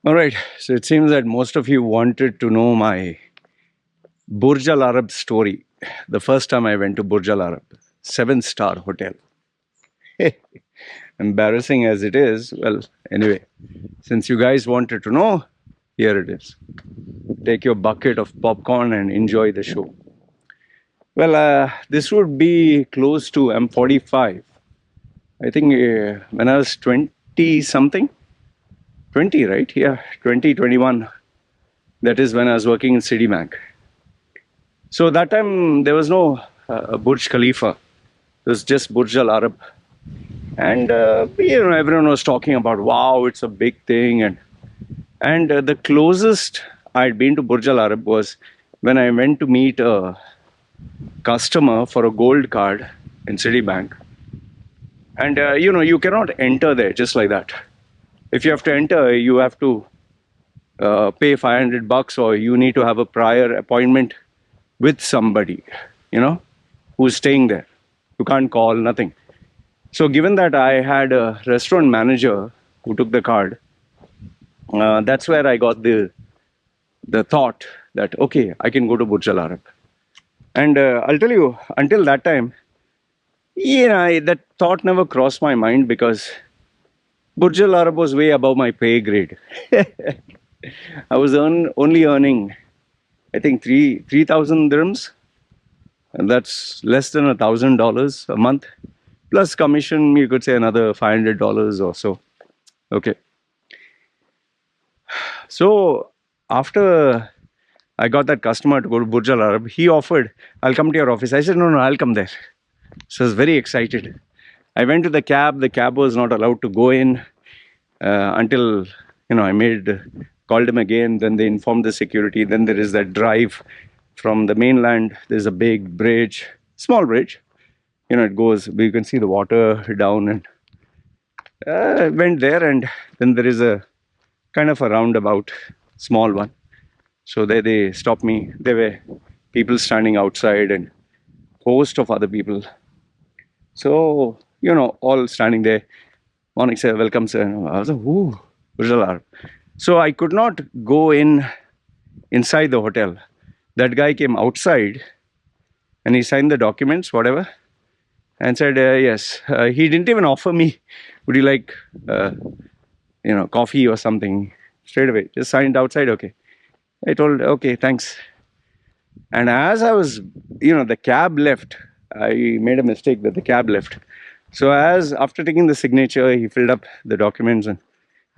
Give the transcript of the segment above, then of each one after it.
All right. So it seems that most of you wanted to know my Burj Al Arab story. The first time I went to Burj Al Arab, seven-star hotel. Embarrassing as it is, well, anyway, since you guys wanted to know, here it is. Take your bucket of popcorn and enjoy the show. Well, this would be close to M45. I think when I was 20 something, 20, right? Yeah, 2021. That is when I was working in Citibank. So that time there was no Burj Khalifa. It was just Burj Al Arab, and everyone was talking about, wow, it's a big thing, and the closest I'd been to Burj Al Arab was when I went to meet a customer for a gold card in Citibank, and you cannot enter there just like that. If you have to enter, you have to pay $500, or you need to have a prior appointment with somebody, you know, who's staying there. You can't call, nothing. So, given that I had a restaurant manager who took the card, that's where I got the thought that okay, I can go to Burj Al Arab. And I'll tell you, until that time, that thought never crossed my mind because Burj Al Arab was way above my pay grade. I was only earning, I think, 3,000 dirhams, and that's less than $1,000 a month, plus commission. You could say another $500 or so. Okay, so after I got that customer to go to Burj Al Arab, he offered, "I'll come to your office." I said, "No, no, I'll come there." So I was very excited. I went to the cab. The cab was not allowed to go in until I called him again. Then they informed the security. Then there is that drive from the mainland. There's a big bridge, small bridge. It goes. You can see the water down, and went there. And then there is a kind of a roundabout, small one. So there they stopped me. There were people standing outside and host of other people. So all standing there. Morning, sir. Welcome, sir. I was like, ooh, Burj Al Arab. So I could not go inside the hotel. That guy came outside and he signed the documents, whatever, and said, yes. He didn't even offer me, would you like, coffee or something? Straight away, just signed outside. Okay. I told, okay, thanks. And as I was, the cab left, I made a mistake that the cab left. So after taking the signature, he filled up the documents, and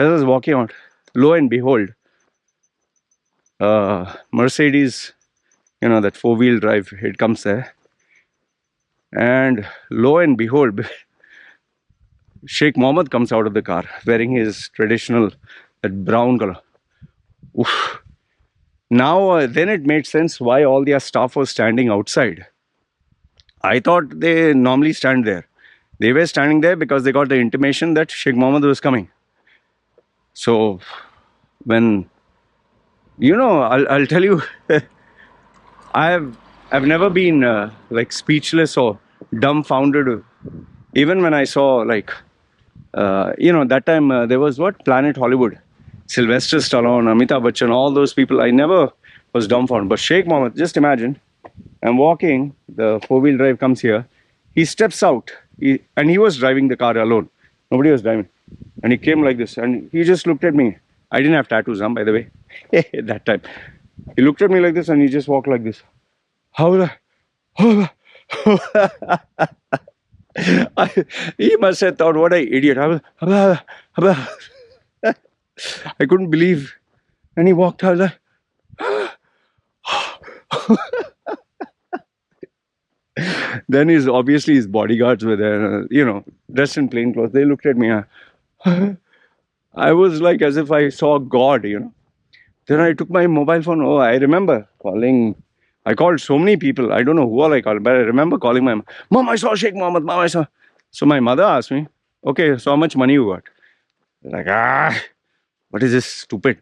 as I was walking out, lo and behold, Mercedes, that four-wheel drive, it comes there. And lo and behold, Sheikh Mohammed comes out of the car wearing his traditional, that brown color. Oof. Now, then it made sense why all their staff was standing outside. I thought they normally stand there. They were standing there because they got the intimation that Sheikh Mohammed was coming. So, when, I'll tell you, I've never been like speechless or dumbfounded. Even when I saw that time there was Planet Hollywood, Sylvester Stallone, Amitabh Bachchan, all those people. I never was dumbfounded. But Sheikh Mohammed, just imagine, I'm walking, the four-wheel drive comes here, he steps out, and he was driving the car alone. Nobody was driving. And he came like this, and he just looked at me. I didn't have tattoos, by the way, that time. He looked at me like this, and he just walked like this. How the... he must have thought, what an idiot. I couldn't believe. And he walked out like... Then obviously his bodyguards were there, dressed in plain clothes. They looked at me. I was like as if I saw God, Then I took my mobile phone. Oh, I remember calling. I called so many people. I don't know who all I called, but I remember calling my mom. I saw Sheikh Mohammed. Mom, I saw. So my mother asked me, okay, so how much money you got? Like, what is this stupid?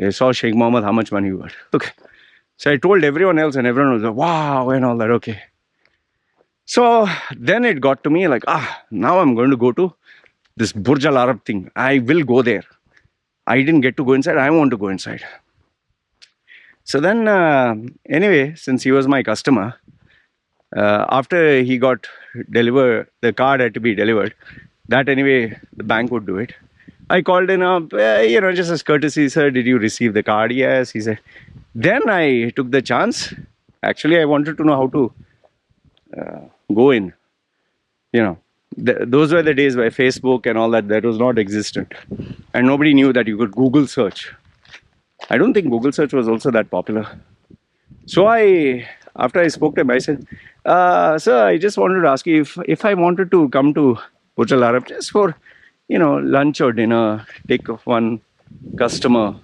I saw Sheikh Mohammed, how much money you got? Okay. So I told everyone else, and everyone was like, wow, and all that. Okay. So then it got to me like, now I'm going to go to this Burj Al Arab thing. I will go there. I didn't get to go inside. I want to go inside. So then, anyway, since he was my customer, after he got delivered, the card had to be delivered. That anyway, the bank would do it. I called in up, just as courtesy, sir, did you receive the card? Yes, he said. Then I took the chance. Actually, I wanted to know how to go in. Those were the days where Facebook and all that was not existent. And nobody knew that you could Google search. I don't think Google search was also that popular. So after I spoke to him, I said, sir, I just wanted to ask you if I wanted to come to Burj Al Arab just for, lunch or dinner, take one customer,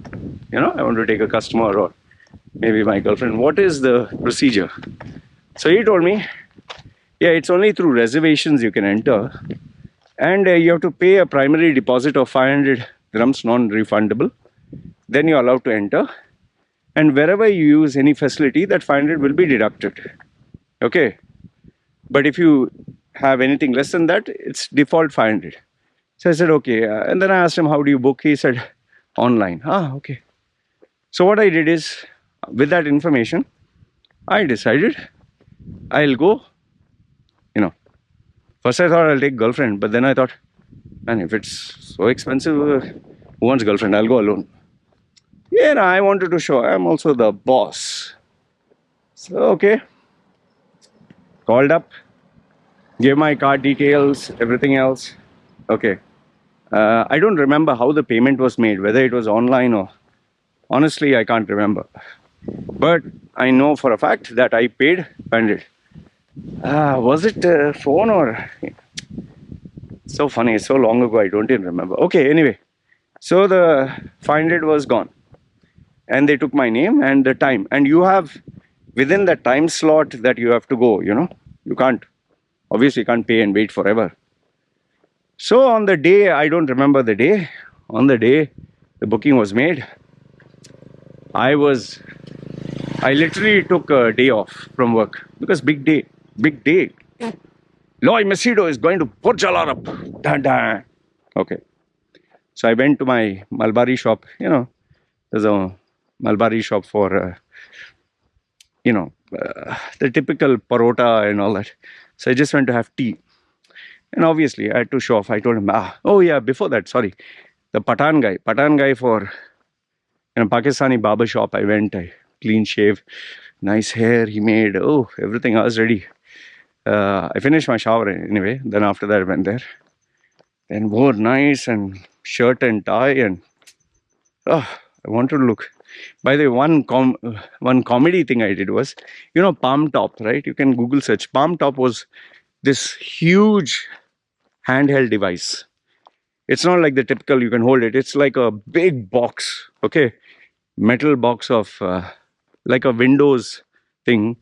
I want to take a customer or maybe my girlfriend. What is the procedure? So he told me, yeah, it's only through reservations you can enter. And you have to pay a primary deposit of 500 dirhams, non-refundable. Then you're allowed to enter. And wherever you use any facility, that 500 will be deducted. Okay. But if you have anything less than that, it's default 500. So I said, okay. And then I asked him, how do you book? He said, online. Okay. So what I did is, with that information, I decided I'll go. First I thought I'll take girlfriend, but then I thought, man, if it's so expensive, who wants girlfriend? I'll go alone. Yeah, I wanted to show I'm also the boss. So, okay. Called up, gave my card details, everything else. Okay. I don't remember how the payment was made, whether it was online or... Honestly, I can't remember. But I know for a fact that I paid 500. Was it phone or... So funny, so long ago, I don't even remember. Okay, anyway. So the 500 was gone. And they took my name and the time. And you have, within the time slot that you have to go, you can't, obviously can't pay and wait forever. So on the day, I don't remember the day, on the day the booking was made, I literally took a day off from work because big day. Loy Machedo is going to Burj Al Arab. Da. Okay. So I went to my Malbari shop. There's a Malbari shop for, the typical parota and all that. So I just went to have tea. And obviously I had to show off. I told him, before that, sorry. The Pathan guy for, Pakistani barber shop. I went, I clean shave, nice hair he made. Oh, everything, I was ready. I finished my shower anyway. Then after that I went there. Then wore nice and shirt and tie and I wanted to look. By the way, one comedy thing I did was, Palm Top, right? You can Google search. Palm Top was this huge handheld device. It's not like the typical you can hold it. It's like a big box, okay? Metal box of like a Windows thing.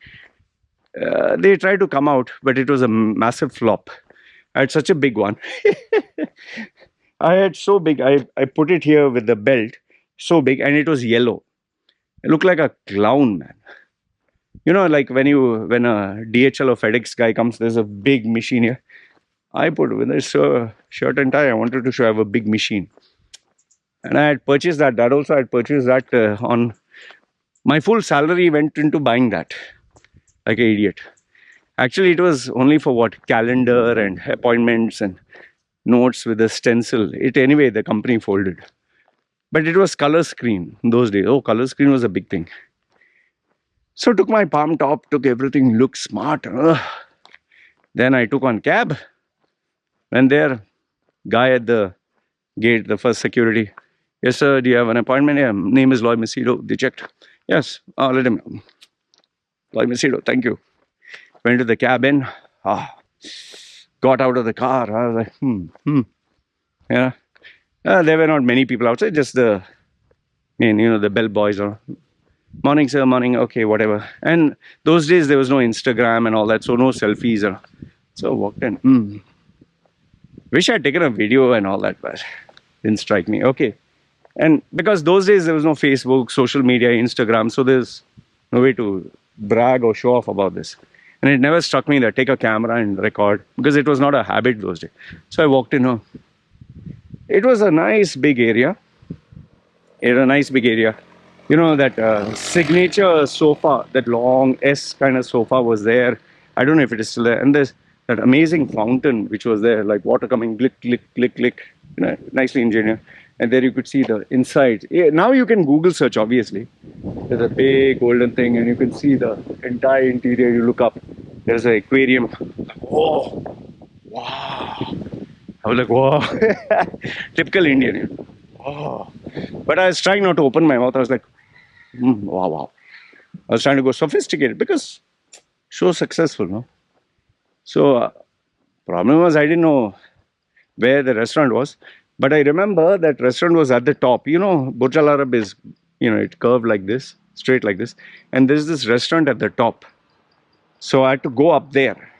They tried to come out, but it was a massive flop. I had such a big one. I had so big. I put it here with the belt, so big, and it was yellow. It looked like a clown, man. Like when a DHL or FedEx guy comes, there's a big machine here. I put with this shirt and tie. I wanted to show I have a big machine, and I had purchased that. That also I had purchased that on my full salary went into buying that. Like an idiot. Actually, it was only for what? Calendar and appointments and notes with a stencil. Anyway, the company folded. But it was color screen in those days. Oh, color screen was a big thing. So took my Palm Top, took everything, looked smart. Then I took one cab. Went there, guy at the gate, the first security. Yes, sir, do you have an appointment? Yeah, name is Loy Machedo. They checked. Yes, let him know. Loy Machedo, thank you. Went to the cabin. Got out of the car. I was like, Yeah. There were not many people outside, just the bell boys. Or morning, sir, morning. Okay, whatever. And those days there was no Instagram and all that, so no selfies. So I walked in. Wish I had taken a video and all that, but didn't strike me. Okay. And because those days there was no Facebook, social media, Instagram, so there's no way to brag or show off about this. And it never struck me that take a camera and record, because it was not a habit those days. So I walked in. It was a nice big area. in a nice big area. You know, that signature sofa, that long S kind of sofa was there. I don't know if it is still there. And there's that amazing fountain which was there, like water coming, click, click, click, click, you know, nicely engineered. And there you could see the inside. Yeah, now you can Google search, obviously. There's a big golden thing, and you can see the entire interior. You look up, there's an aquarium. Oh, wow. I was like, wow. Typical Indian. You know? Oh. But I was trying not to open my mouth. I was like, wow, wow. I was trying to go sophisticated because so successful, no? So, problem was I didn't know where the restaurant was. But I remember that restaurant was at the top. You know, Burj Al Arab is, you know, it curved like this, straight like this. And there's this restaurant at the top. So I had to go up there.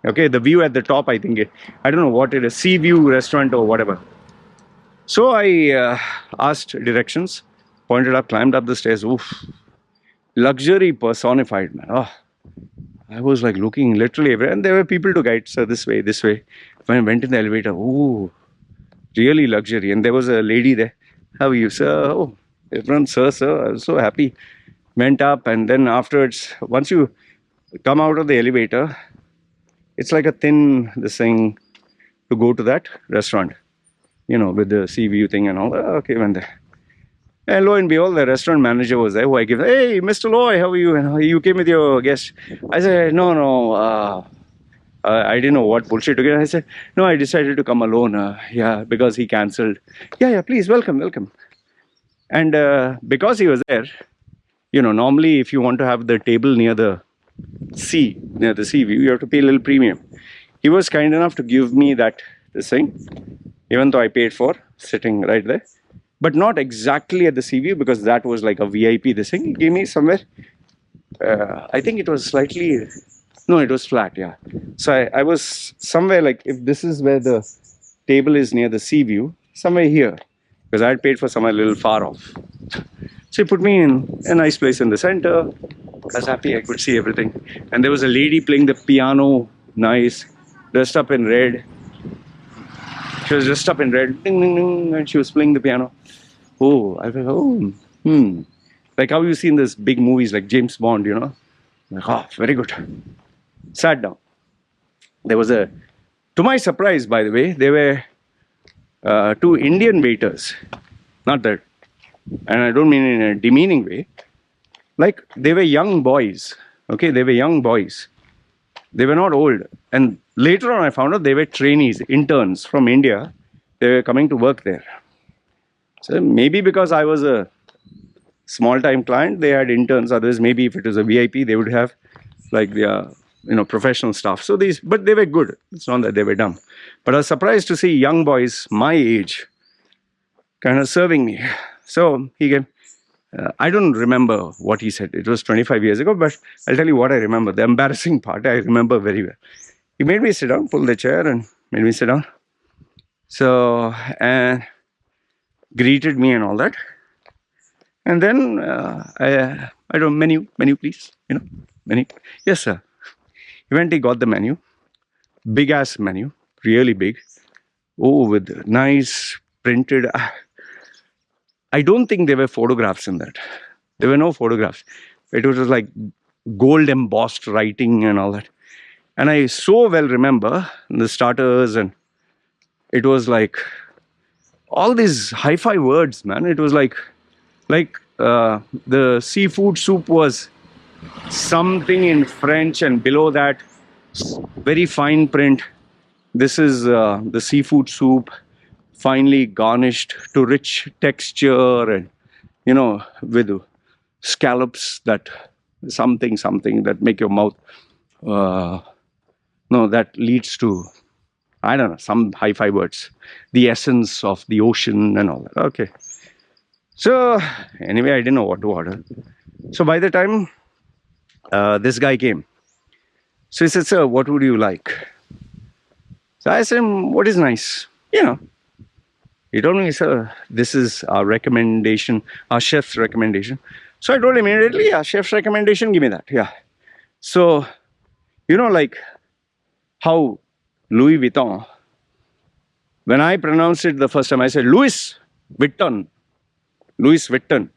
Okay, the view at the top, I think I don't know what it is, sea view restaurant or whatever. So I asked directions, pointed up, climbed up the stairs. Oof, luxury personified, man. Oh, I was like looking literally everywhere, and there were people to guide. So this way, this way. When I went in the elevator, ooh, really luxury. And there was a lady there. How are you, sir? Oh, everyone, sir. I was so happy. Went up, and then afterwards, once you come out of the elevator, it's like a thin this thing to go to that restaurant, you know, with the sea view thing and all. Okay, went there. And lo and behold, the restaurant manager was there, who I give, hey, Mr. Loy, how are you? And you came with your guest. I said, no, I didn't know what bullshit to get. I said, no, I decided to come alone. Yeah, because he cancelled. Yeah, please, welcome. And because he was there, you know, normally if you want to have the table near the sea view, you have to pay a little premium. He was kind enough to give me this thing, even though I paid for sitting right there, but not exactly at the sea view because that was like a VIP. This thing he gave me somewhere. I think it was slightly, no, it was flat. Yeah, so I was somewhere like, if this is where the table is near the sea view, somewhere here, because I had paid for somewhere a little far off. So he put me in a nice place in the center. I was happy, I could see everything. And there was a lady playing the piano, nice, dressed up in red. She was dressed up in red, ding, ding, ding, and she was playing the piano. Oh, I thought, like how you see in these big movies like James Bond, you know. Like, oh, very good. Sat down. There was to my surprise, by the way, there were two Indian waiters. Not that, and I don't mean in a demeaning way. Like, they were young boys. Okay, they were young boys. They were not old. And later on, I found out they were trainees, interns from India. They were coming to work there. So maybe because I was a small-time client, they had interns. Others, maybe if it was a VIP, they would have like their, you know, professional staff. So but they were good. It's not that they were dumb. But I was surprised to see young boys my age kind of serving me. So he came. I don't remember what he said. It was 25 years ago, but I'll tell you what I remember. The embarrassing part, I remember very well. He made me sit down, pulled the chair and made me sit down. So, and greeted me and all that. And then, I don't, menu, please, you know, menu. Yes, sir. He went, he got the menu. Big ass menu, really big. Oh, with nice printed. I don't think there were photographs in that. There were no photographs. It was just like gold embossed writing and all that. And I so well remember the starters, and it was like all these hi-fi words, man. It was like the seafood soup was something in French, and below that, very fine print. This is the seafood soup, finely garnished to rich texture, and you know, with scallops that something that make your mouth no, that leads to, I don't know, some hi-fi words, the essence of the ocean and all that. Okay, so anyway, I didn't know what to order. So by the time this guy came, so he said, sir, what would you like? So I said, what is nice, you know. He told me, sir, this is our recommendation, our chef's recommendation. So I told him immediately, yeah, chef's recommendation, give me that. Yeah. So, you know, like how Louis Vuitton, when I pronounced it the first time, I said, Louis Vuitton. Louis Vuitton.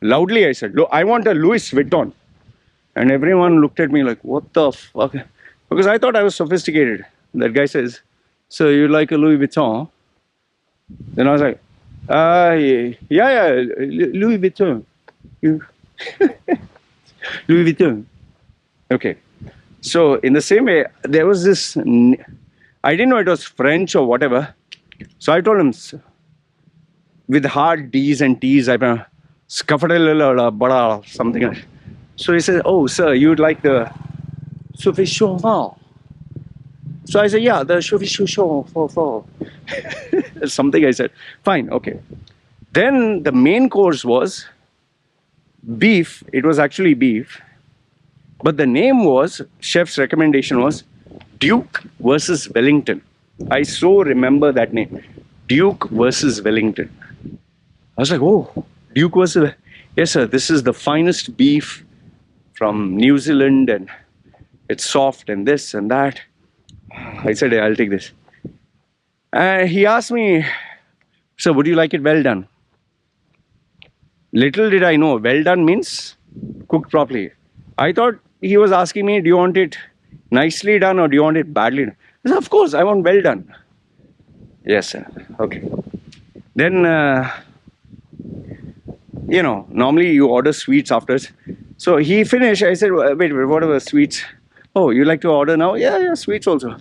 Loudly I said, I want a Louis Vuitton. And everyone looked at me like, what the fuck? Because I thought I was sophisticated. That guy says, so you like a Louis Vuitton? Then I was like, yeah, Louis Vuitton. Louis Vuitton. Okay. So in the same way, there was this, I didn't know it was French or whatever. So I told him, with hard D's and T's, I scuffle something like that. So he said, oh, sir, you'd like the sufficient. So I said, yeah, the sufficient for. Something I said. Fine, okay. Then the main course was beef. It was actually beef. But the name was, chef's recommendation was Duke versus Wellington. I so remember that name. Duke versus Wellington. I was like, oh, Duke versus... Yes, sir, this is the finest beef from New Zealand and it's soft and this and that. I said, yeah, I'll take this. And he asked me, sir, would you like it well done? Little did I know, well done means cooked properly. I thought he was asking me, do you want it nicely done or do you want it badly done? I said, of course, I want well done. Yes, sir. Okay. Then, you know, normally you order sweets afterwards. So he finished. I said, wait, what are the sweets? Oh, you like to order now? Yeah, sweets also.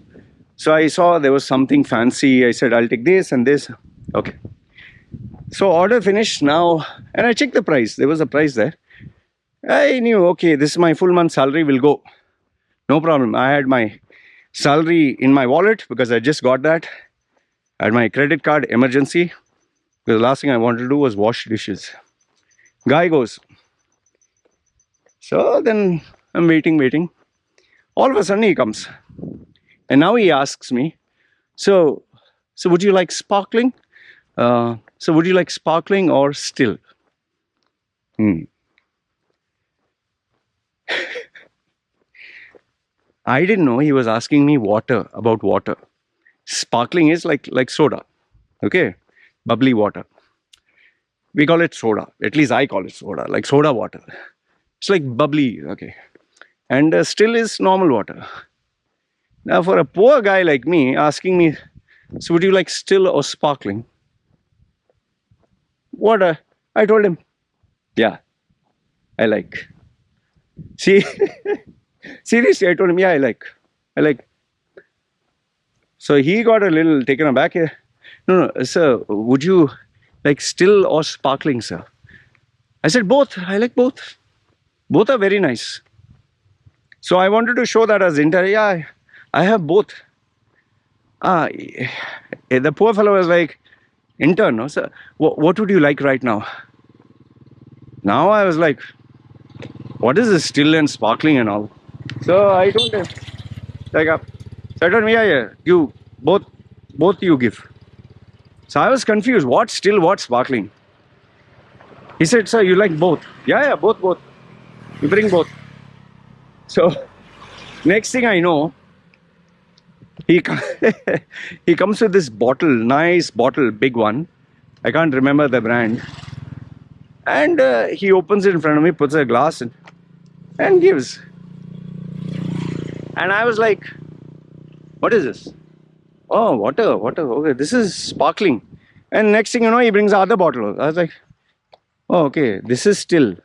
So I saw there was something fancy. I said, I'll take this and this. Okay. So order finished now. And I checked the price. There was a price there. I knew, okay, this is my full month salary, will go. No problem. I had my salary in my wallet because I just got that. I had my credit card, emergency. The last thing I wanted to do was wash dishes. Guy goes. So then I'm waiting. All of a sudden he comes. And now he asks me, so would you like sparkling? So would you like sparkling or still? I didn't know he was asking me about water. Sparkling is like soda. Okay? Bubbly water. We call it soda. At least I call it soda. Like soda water. It's like bubbly. Okay. And still is normal water. Now for a poor guy like me asking me, so would you like still or sparkling? Water. I told him, yeah, I like. See, seriously, I told him, yeah, I like. So he got a little taken aback here. No, sir, would you like still or sparkling, sir? I said, both. I like both. Both are very nice. So I wanted to show that as intern. Yeah, I have both. The poor fellow was like, intern, no, sir. What would you like right now? Now I was like, what is this still and sparkling and all? So I told him, like, so I told him, yeah, you both you give. So I was confused. What still, what sparkling? He said, sir, you like both? Yeah, both. You bring both. So next thing I know, he comes with this bottle, nice bottle, big one. I can't remember the brand. And he opens it in front of me, puts a glass in, and gives. And I was like, what is this? Oh, water. Okay, this is sparkling. And next thing you know, he brings the other bottle. I was like, oh, okay, this is still.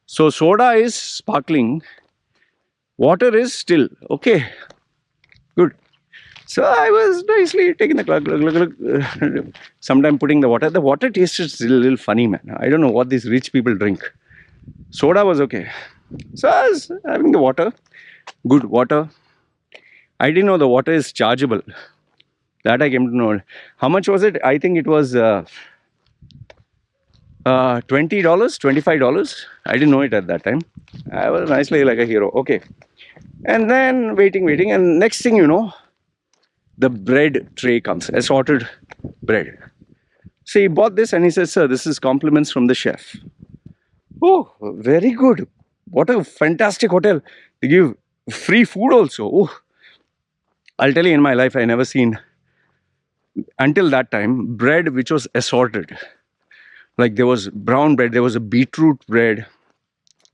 So soda is sparkling. Water is still. Okay, good. So I was nicely taking the glug. Sometime putting the water. The water tasted a little funny, man. I don't know what these rich people drink. Soda was okay. So I was having the water. Good water. I didn't know the water is chargeable. That I came to know. How much was it? I think it was $20, $25. I didn't know it at that time. I was nicely like a hero. Okay. And then waiting. And next thing you know, the bread tray comes. Assorted bread. So he bought this and he says, sir, this is compliments from the chef. Oh, very good. What a fantastic hotel. They give free food also. Oh, I'll tell you, in my life, I never seen until that time, bread which was assorted. Like there was brown bread, there was a beetroot bread,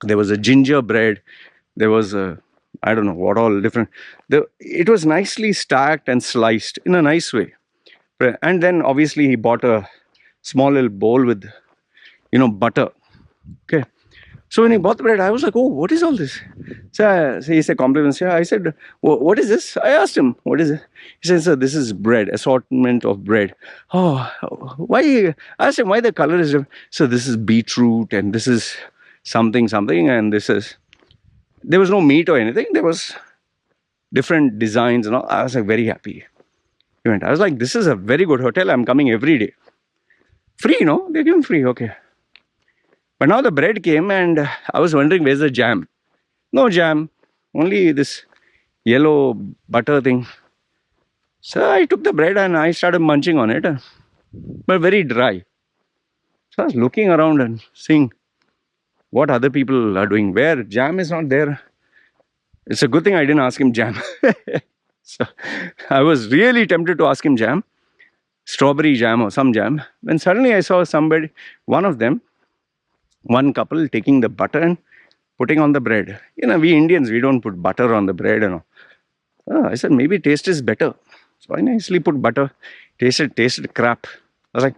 there was a ginger bread, there was a, I don't know what all different. It was nicely stacked and sliced in a nice way. And then obviously he bought a small little bowl with, butter. Okay. So when he bought the bread, I was like, oh, what is all this? So he said compliments. Yeah, I said, what is this? I asked him, what is it? He said, sir, this is bread, assortment of bread. Oh, why? I asked him why the color is different. So this is beetroot and this is something, something, and this is, there was no meat or anything. There was different designs and all. I was like very happy. He went, I was like, this is a very good hotel. I'm coming every day. Free, no? They give him free. Okay. But now the bread came and I was wondering, where's the jam? No jam, only this yellow butter thing. So I took the bread and I started munching on it, but very dry. So I was looking around and seeing what other people are doing. Where jam is not there. It's a good thing I didn't ask him jam. So I was really tempted to ask him jam, strawberry jam or some jam. When suddenly I saw somebody, one couple taking the butter and putting on the bread. We Indians, we don't put butter on the bread and all. I said, maybe taste is better. So I nicely put butter. Tasted crap. I was like,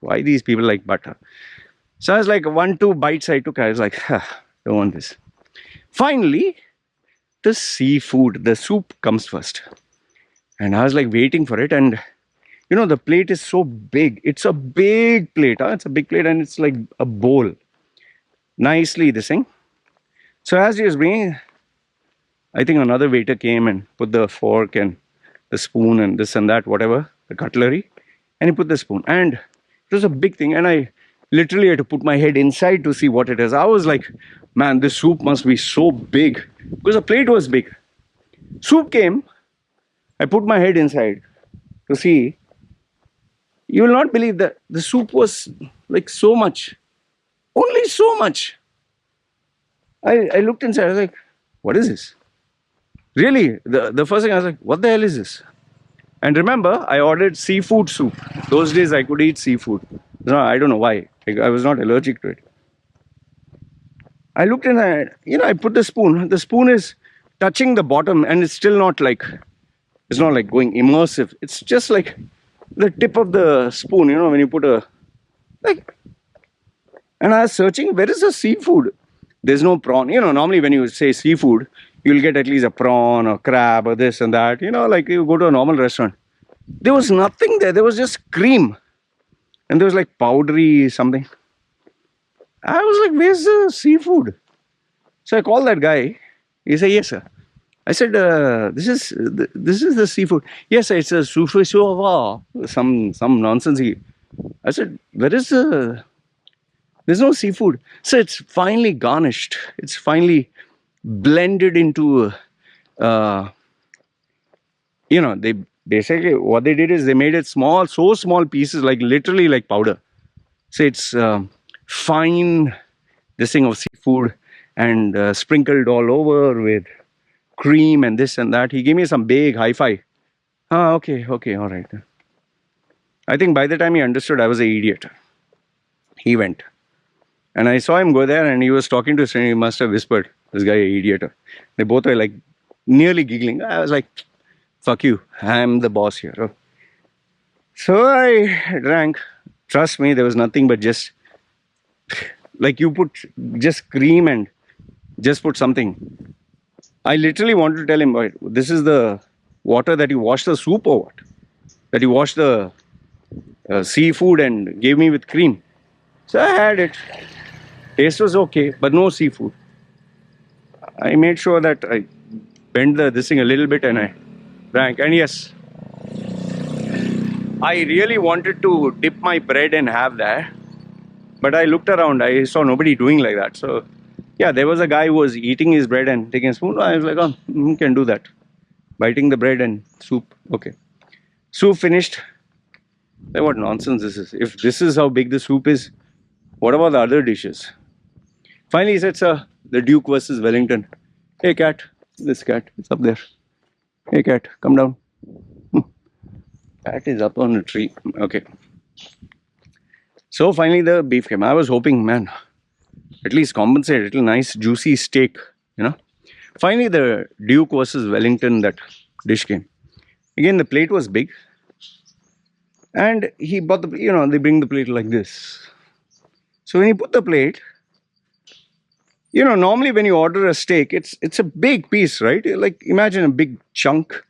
why these people like butter? So I was like, 1-2 bites I took. I was like, don't want this. Finally, the seafood, the soup comes first. And I was like waiting for it. And, the plate is so big. It's a big plate. It's a big plate and it's like a bowl. Nicely this thing. So as he was bringing, I think another waiter came and put the fork and the spoon and this and that, whatever, the cutlery. And he put the spoon. And it was a big thing. And I literally had to put my head inside to see what it is. I was like, man, this soup must be so big. Because the plate was big. Soup came. I put my head inside to see. You will not believe that the soup was like so much. Only so much. I looked inside. I was like, what is this? Really? The first thing I was like, what the hell is this? And remember, I ordered seafood soup. Those days I could eat seafood. No, I don't know why. I was not allergic to it. I looked in and, I put the spoon. The spoon is touching the bottom and it's still not like, it's not like going immersive. It's just like the tip of the spoon, when you put and I was searching, where is the seafood? There's no prawn. Normally when you say seafood, you'll get at least a prawn or crab or this and that. Like you go to a normal restaurant. There was nothing there. There was just cream. And there was like powdery something. I was like, where's the seafood? So I called that guy. He said, yes, sir. I said, this is the seafood. Yes, sir, it's a sushi some nonsense. I said, where is the... There's no seafood. So it's finely garnished. It's finely blended into, they basically, what they did is they made it small, so small pieces, like literally like powder. So it's fine, this thing of seafood and sprinkled all over with cream and this and that. He gave me some big hi-fi. Okay, all right. I think by the time he understood, I was an idiot. He went. And I saw him go there and he was talking to a stranger. He must have whispered, this guy, an idiot. They both were like nearly giggling. I was like, fuck you, I'm the boss here. So I drank. Trust me, there was nothing but just, like you put just cream and just put something. I literally wanted to tell him, wait, this is the water that you wash the soup or what? That you wash the seafood and gave me with cream. So I had it. Taste was okay, but no seafood. I made sure that I bent this thing a little bit and I drank. And yes, I really wanted to dip my bread and have that. But I looked around, I saw nobody doing like that. So yeah, there was a guy who was eating his bread and taking a spoon. I was like, oh, you can do that. Biting the bread and soup. Okay. Soup finished. What nonsense this is. If this is how big the soup is, what about the other dishes? Finally he said, sir, the Duke versus Wellington. Hey cat, this cat, it's up there. Hey cat, come down. Cat is up on a tree. Okay. So finally the beef came. I was hoping, man, at least compensate a little nice juicy steak, you know. Finally the Duke versus Wellington, that dish came. Again the plate was big, and he bought the, they bring the plate like this. So when he put the plate, normally when you order a steak, it's a big piece, right? Like imagine a big chunk,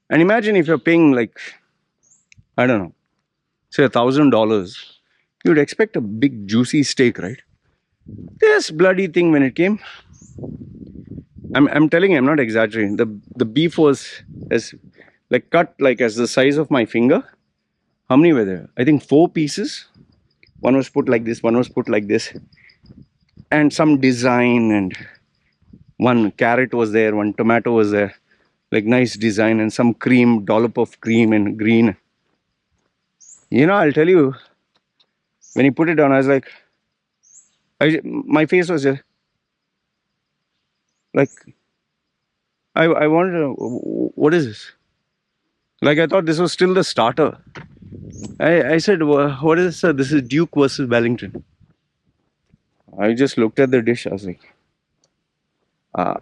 and imagine if you're paying like, I don't know, say $1,000, you'd expect a big juicy steak, right? This bloody thing, when it came, I'm telling you, I'm not exaggerating. The beef was as like cut like as the size of my finger. How many were there? I think 4 pieces. One was put like this, one was put like this, and some design, and one carrot was there, one tomato was there, like nice design, and some cream, dollop of cream and green. I'll tell you, when he put it down, I was like, my face was just like, I wanted to, what is this? Like I thought this was still the starter. I said, what is this, sir? This is Duke versus Wellington. I just looked at the dish. I was like, ah.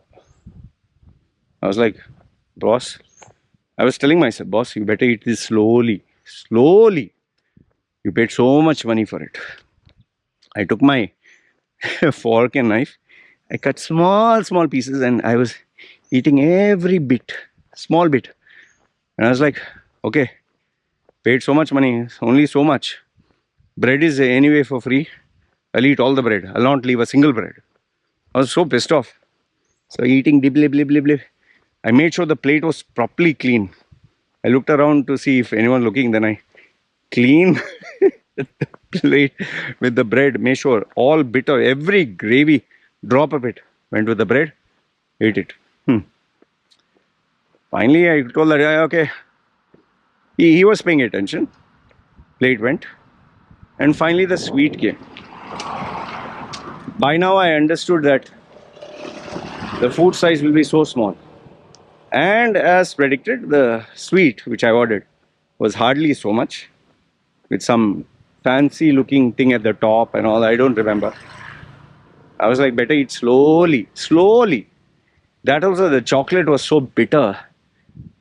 I was like, boss. I was telling myself, boss, you better eat this slowly. Slowly. You paid so much money for it. I took my fork and knife. I cut small pieces, and I was eating every bit, small bit. And I was like, okay, paid so much money, only so much. Bread is anyway for free. I'll eat all the bread. I'll not leave a single bread. I was so pissed off. So eating dib, blib, blib, blib, blib. I made sure the plate was properly clean. I looked around to see if anyone looking. Then I cleaned the plate with the bread. Made sure all bitter, every gravy, drop of it went with the bread. Ate it. Finally, I told that guy, okay. He was paying attention. Plate went. And finally, the sweet came. By now, I understood that the food size will be so small. And as predicted, the sweet, which I ordered, was hardly so much, with some fancy looking thing at the top and all. I don't remember. I was like, better eat slowly, slowly. That also, the chocolate was so bitter.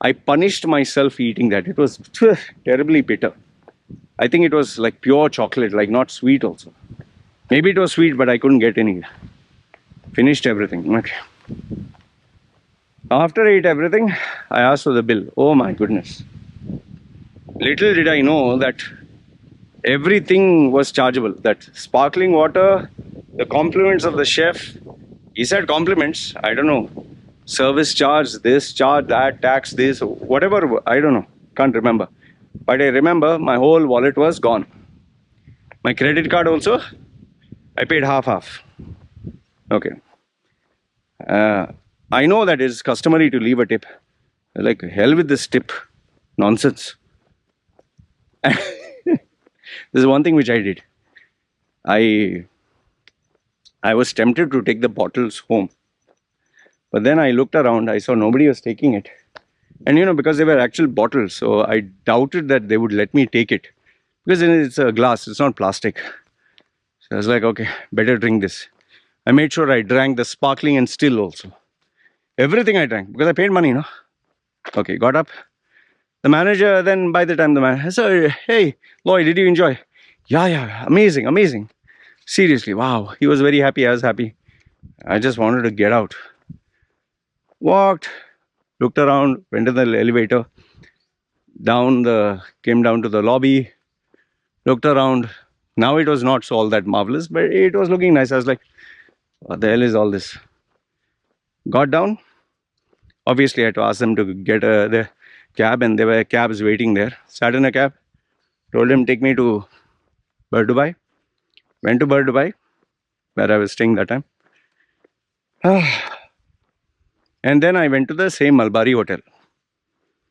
I punished myself eating that. It was terribly bitter. I think it was like pure chocolate, like not sweet also. Maybe it was sweet, but I couldn't get any. Finished everything. Okay. After I ate everything, I asked for the bill. Oh my goodness. Little did I know that everything was chargeable. That sparkling water, the compliments of the chef. He said compliments. I don't know. Service charge, this charge, that, tax, this, whatever. I don't know. Can't remember. But I remember my whole wallet was gone. My credit card also, I paid half. Okay. I know that it's customary to leave a tip. Like, hell with this tip. Nonsense. This is one thing which I did. I was tempted to take the bottles home. But then I looked around, I saw nobody was taking it. And because they were actual bottles, so I doubted that they would let me take it. Because it's a glass, it's not plastic. So I was like, okay, better drink this. I made sure I drank the sparkling and still also. Everything I drank, because I paid money, no? Okay, got up. The manager, then by the time the manager said, hey, Loy, did you enjoy? Yeah, amazing. Seriously, wow. He was very happy, I was happy. I just wanted to get out. Walked, looked around, went to the elevator, came down to the lobby, looked around. Now it was not all that marvelous, but it was looking nice. I was like, what the hell is all this? Got down. Obviously, I had to ask them to get the cab, and there were cabs waiting there. Sat in a cab, told him, take me to Burj Dubai. Went to Burj Dubai, where I was staying that time. And then I went to the same Mulberry Hotel.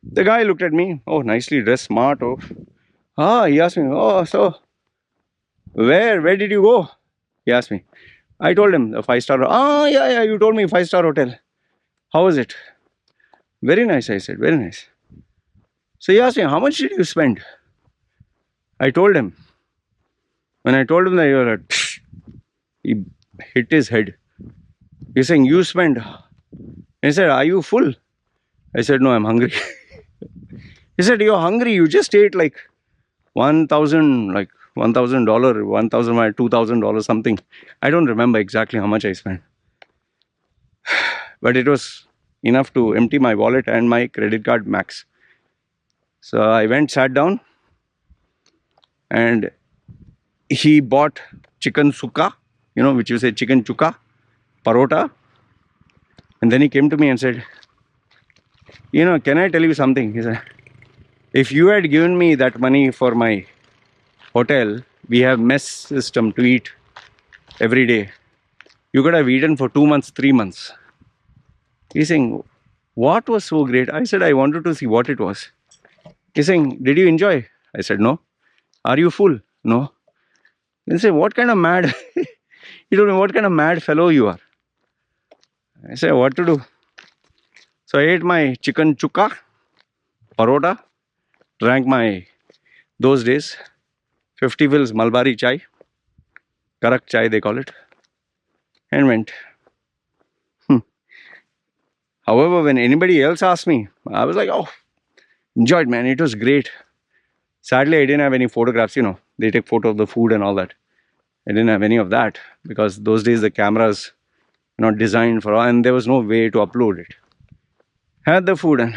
The guy looked at me. Oh, nicely dressed, smart. He asked me, oh, so where did you go? He asked me. I told him a 5-star. Yeah, you told me 5-star hotel. How was it? Very nice, I said, very nice. So he asked me, how much did you spend? I told him. When I told him that, he hit his head. He's saying, you spent. He said, are you full? I said, no, I'm hungry. He said, you're hungry. You just ate like $1,000, like $1,000, $1,000, $2,000 something. I don't remember exactly how much I spent. But it was enough to empty my wallet and my credit card max. So I went, sat down, and he bought chicken sukka, which you say chicken chukka, parota. And then he came to me and said, can I tell you something? He said, if you had given me that money for my hotel, we have mess system to eat every day. You could have eaten for 2 months, 3 months. He's saying, what was so great? I said, I wanted to see what it was. He's saying, did you enjoy? I said, no. Are you full? No. He said, what kind of mad, he told me, what kind of mad fellow you are? I said, what to do? So I ate my chicken chukka, parota, drank my, those days, 50 Wills Malbari chai, karak chai they call it, and went. However, when anybody else asked me, I was like, oh, enjoyed, man. It was great. Sadly, I didn't have any photographs, They take photo of the food and all that. I didn't have any of that because those days the cameras were not designed for, and there was no way to upload it. Had the food,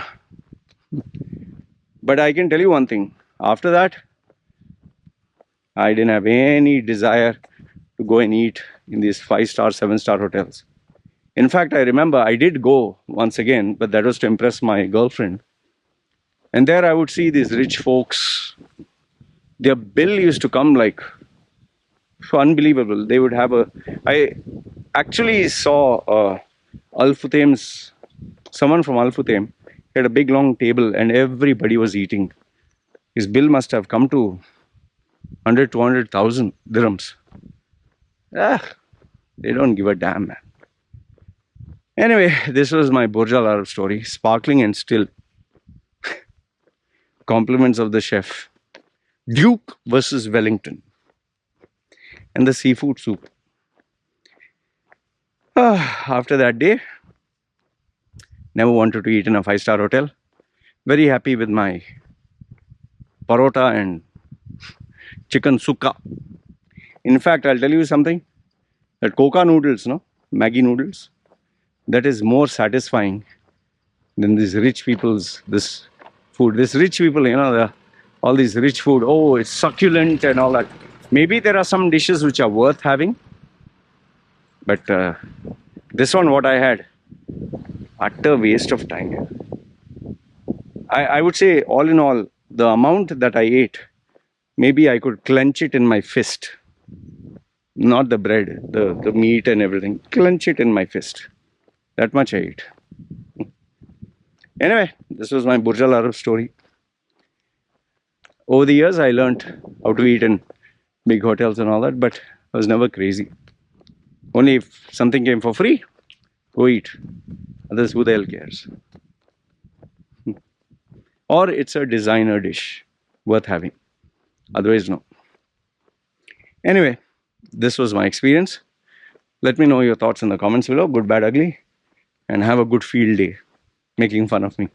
but I can tell you one thing. After that, I didn't have any desire to go and eat in these 5-star, 7-star hotels. In fact, I remember I did go once again, but that was to impress my girlfriend. And there I would see these rich folks. Their bill used to come like unbelievable. They would have I actually saw Al Futtaim's, someone from Al Futtaim had a big long table and everybody was eating. His bill must have come to 100, 200,000 dirhams. They don't give a damn, man. Anyway, this was my Burj Al Arab story. Sparkling and still. Compliments of the chef. Duke versus Wellington. And the seafood soup. After that day, never wanted to eat in a 5-star hotel. Very happy with my parota and chicken sukka. In fact, I'll tell you something. That coca noodles, Maggi noodles, that is more satisfying than these rich people's, this food. These rich people, all these rich food, oh, it's succulent and all that. Maybe there are some dishes which are worth having. But this one, what I had, utter waste of time. I would say, all in all, the amount that I ate, maybe I could clench it in my fist. Not the bread, the meat and everything. Clench it in my fist. That much I ate. Anyway, this was my Burj Al Arab story. Over the years, I learned how to eat in big hotels and all that, but I was never crazy. Only if something came for free, go eat. Others, who the hell cares? Or it's a designer dish worth having. Otherwise, no. Anyway, this was my experience. Let me know your thoughts in the comments below, good, bad, ugly, and have a good field day making fun of me.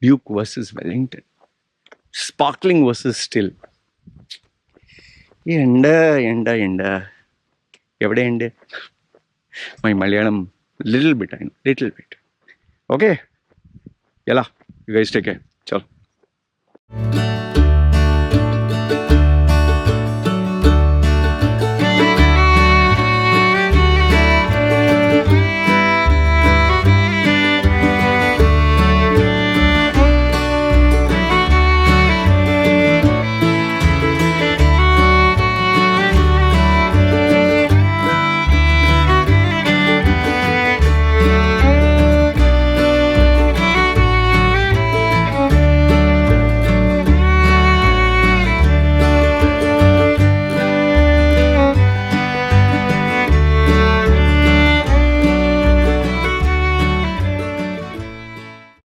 Duke versus Wellington. Sparkling versus still. Yenda. Evade ende. My Malayalam, little bit, I know, little bit. Okay? Yalla, you guys take care. Chalo.